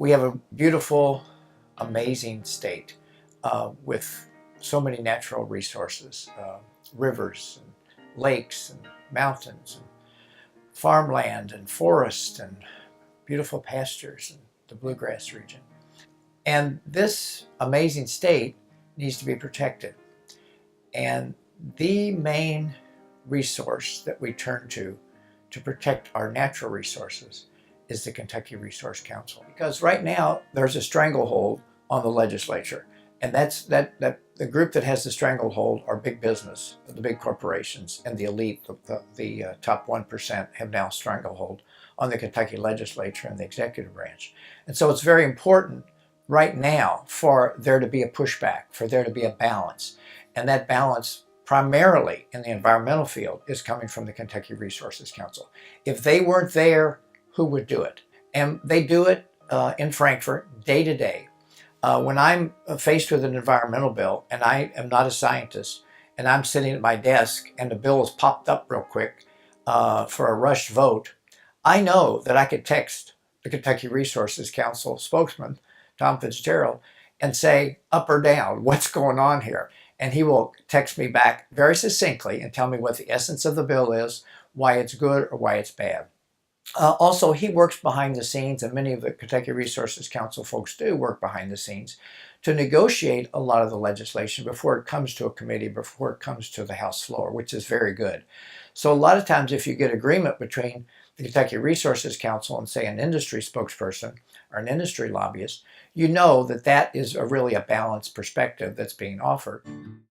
We have a beautiful, amazing state with so many natural resources, rivers and lakes and mountains and farmland and forest and beautiful pastures in the bluegrass region. And this amazing state needs to be protected. And the main resource that we turn to protect our natural resources is the Kentucky Resource Council. Because right now there's a stranglehold on the legislature. And that's the group that has the stranglehold are big business, the big corporations, and the elite, the top 1% have now stranglehold on the Kentucky legislature and the executive branch. And so it's very important right now for there to be a pushback, for there to be a balance. And that balance primarily in the environmental field is coming from the Kentucky Resources Council. If they weren't there, who would do it? And they do it in Frankfort day to day. When I'm faced with an environmental bill and I am not a scientist and I'm sitting at my desk and the bill has popped up real quick for a rushed vote, I know that I could text the Kentucky Resources Council spokesman, Tom Fitzgerald, and say up or down, what's going on here? And he will text me back very succinctly and tell me what the essence of the bill is, why it's good or why it's bad. Also, he works behind the scenes, and many of the Kentucky Resources Council folks do work behind the scenes to negotiate a lot of the legislation before it comes to a committee, before it comes to the House floor, which is very good. So a lot of times if you get agreement between the Kentucky Resources Council and, say, an industry spokesperson or an industry lobbyist, you know that that is really a balanced perspective that's being offered.